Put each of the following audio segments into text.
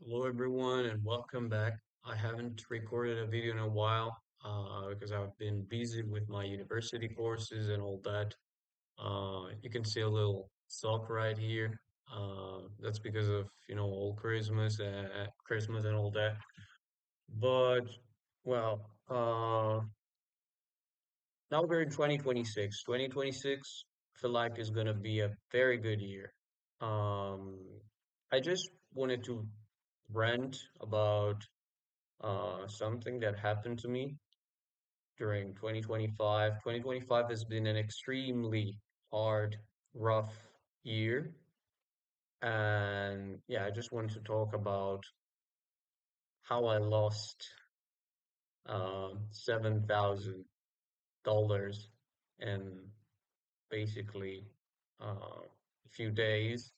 Hello everyone and welcome back. I haven't recorded a video in a while because I've been busy with my university courses and all that. You can see a little sock right here. That's because of all Christmas and all that. But well, now we're in 2026. 2026, I feel like is gonna be a very good year. Um, I just wanted to rant about something that happened to me during 2025. 2025 has been an extremely hard, rough year. And yeah, I just wanted to talk about how I lost $7,000 in basically a few days.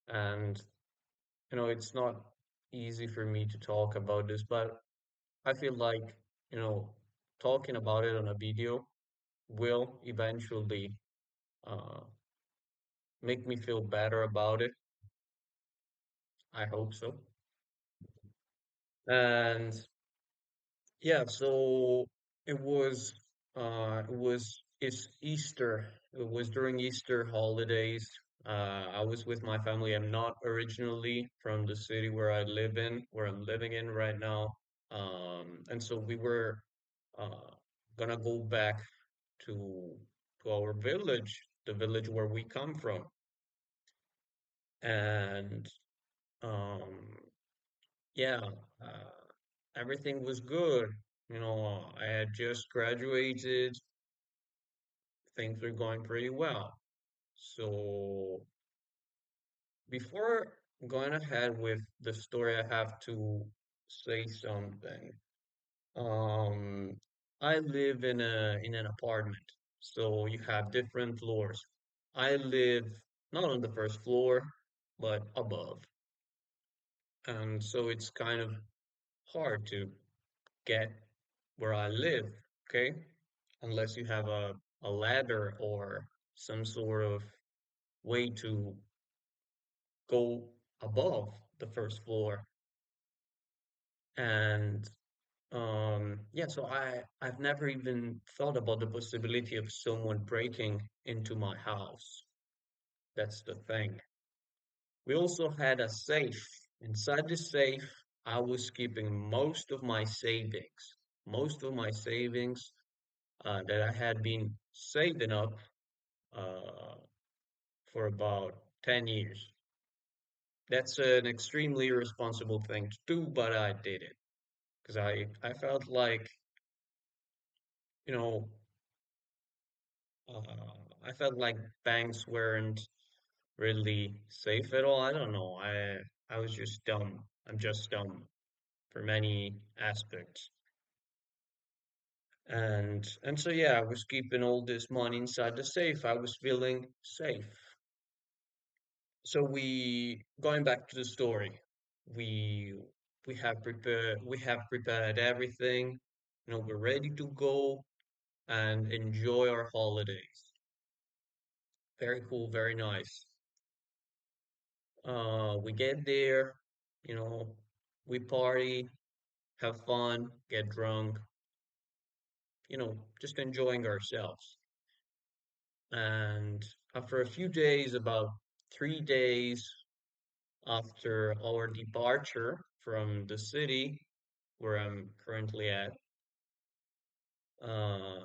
And it's not easy for me to talk about this, but I feel like, you know, talking about it on a video will eventually uh, make me feel better about it. I hope so. And yeah, so it's Easter. It was during Easter holidays. I was with my family. I'm not originally from the city where I'm living in right now. And so we were uh, gonna go back to our village, the village where we come from. And um, yeah, everything was good. I had just graduated, things were going pretty well. So before going ahead with the story, I have to say something. Um, I live in an apartment, so you have different floors. I live not on the first floor, but above. And so it's kind of hard to get where I live, okay? Unless you have a ladder or some sort of way to go above the first floor. And yeah, so I've never even thought about the possibility of someone breaking into my house. That's the thing. We also had a safe. Inside the safe, I was keeping most of my savings that I had been saving up uh, for about 10 years. That's an extremely irresponsible thing to do, but I did it because I felt like, you know, I felt like banks weren't really safe at all. I don't know. I was just dumb. I'm just dumb for many aspects. And so yeah, I was keeping all this money inside the safe. I was feeling safe. So we going back to the story. We we have prepared everything. We're ready to go and enjoy our holidays. Very cool, very nice. We get there, you know, we party, have fun, get drunk, just enjoying ourselves. And after a few days, about 3 days after our departure from the city where I'm currently at, uh,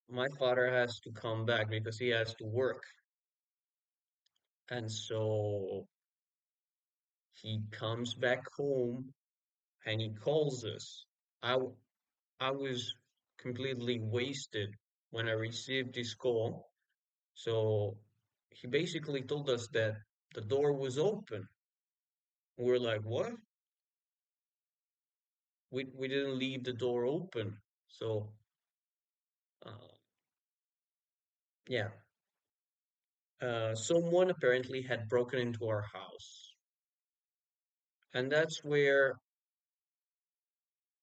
my father has to come back because he has to work. And so he comes back home and he calls us. I was completely wasted when I received this call. So he basically told us that the door was open. We're like, what? We didn't leave the door open. So uh, yeah, someone apparently had broken into our house, and that's where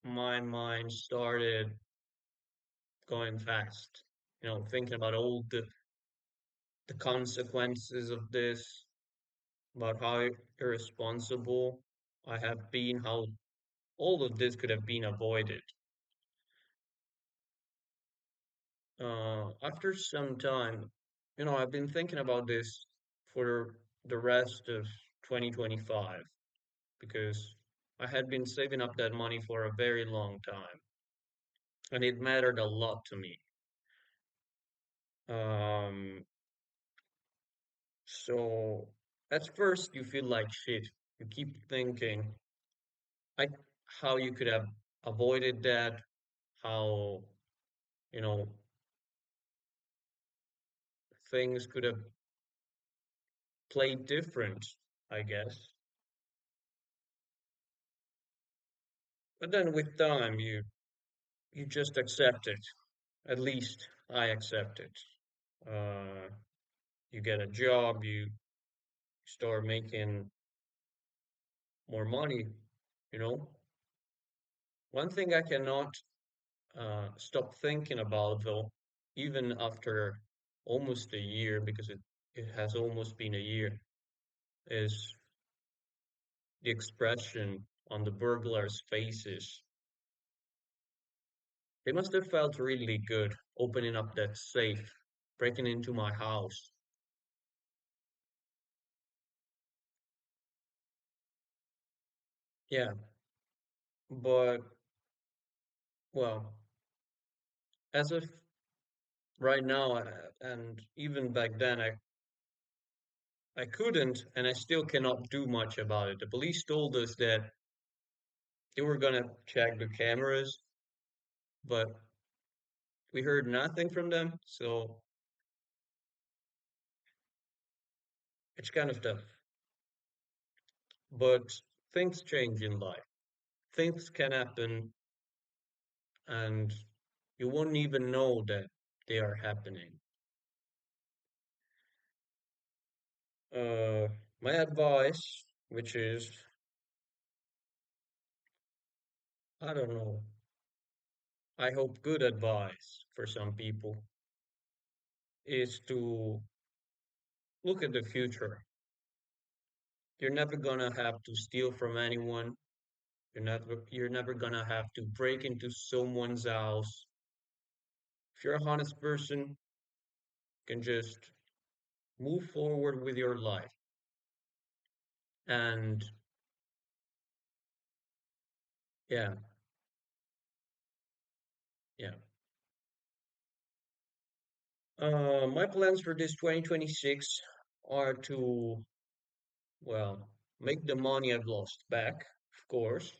my mind started going fast. Thinking about all the consequences of this, about how irresponsible. I have been, how all of this could have been avoided. After some time, I've been thinking about this for the rest of 2025 because I had been saving up that money for a very long time and it mattered a lot to me. Um, so at first you feel like shit. You keep thinking like how you could have avoided that, how, you know, things could have played different, I guess. But then with time, you just accept it. At least I accept it. Uh, you get a job, you start making more money, you know. One thing I cannot stop thinking about, though, even after almost a year, because it has almost been a year, is the expression on the burglars' faces. They must have felt really good opening up that safe, breaking into my house. Yeah, but well, as of right now, and even back then, I couldn't, and I still cannot do much about it. The police told us that they were gonna check the cameras, but we heard nothing from them, so it's kind of tough. But things change in life. Things can happen, and you won't even know that they are happening. Uh, my advice, which is, I don't know, I hope good advice for some people, is to look at the future. You're never gonna have to steal from anyone. You're never gonna have to break into someone's house. If you're a honest person, you can just move forward with your life. And yeah, yeah. My plans for this 2026 are to, well, make the money I've lost back, of course,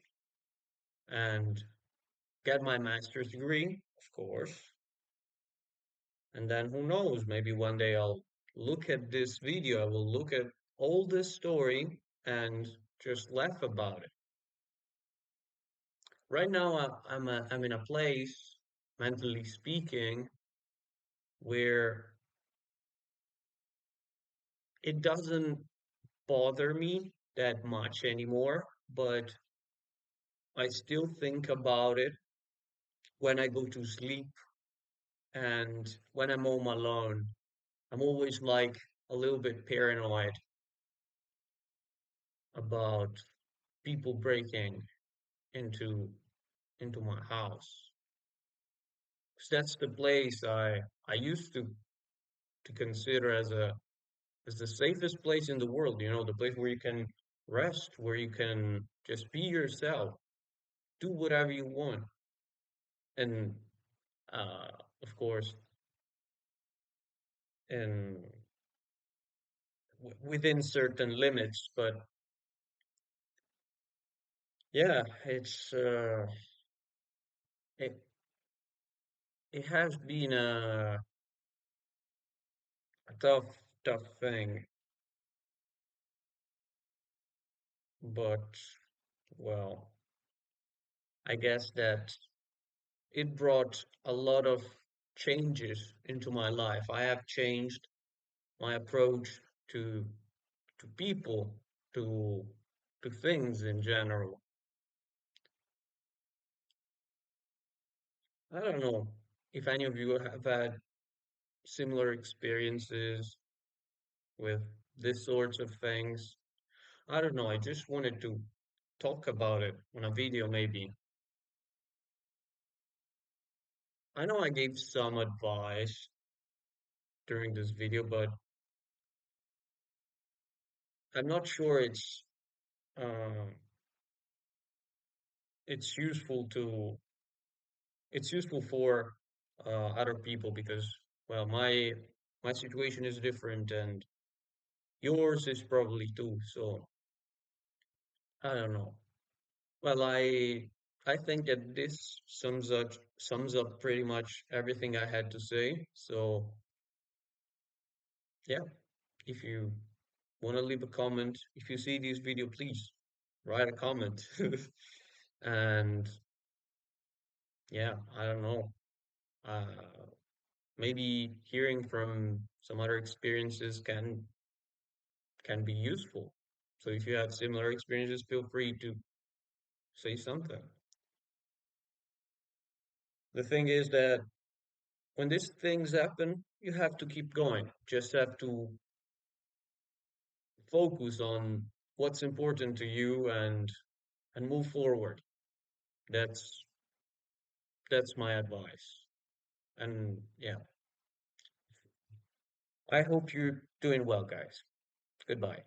and get my master's degree, of course. And then who knows, maybe one day I'll look at this video, I will look at all this story and just laugh about it. Right now, I'm in a place, mentally speaking, where it doesn't bother me that much anymore, but I still think about it when I go to sleep and when I'm home alone. I'm always like a little bit paranoid about people breaking into into my house. 'Cause that's the place I used to consider as the safest place in the world, the place where you can rest, where you can just be yourself, do whatever you want. And uh of course, and within certain limits, but yeah, it it has been a tough thing, but well, I guess that it brought a lot of changes into my life. I have changed my approach to to people, to to things in general. I don't know if any of you have had similar experiences with this sorts of things. I don't know. I just wanted talk about it on a video maybe. I know I gave some advice during this video, but I'm not sure uh, it's useful to it's useful for other people because well my situation is different and yours is probably too. So I don't know. Well, I think that this sums up pretty much everything I had to say. So yeah, if you want to leave a comment, if you see this video, please write a comment. And yeah, I don't know. Uh, Maybe hearing from some other experiences can be useful. So if you have similar experiences, feel free to say something. The thing is that when these things happen, you have to keep going. Just have to focus on what's important to you and move forward. That's that's my advice. And yeah, I hope you're doing well, guys. Goodbye.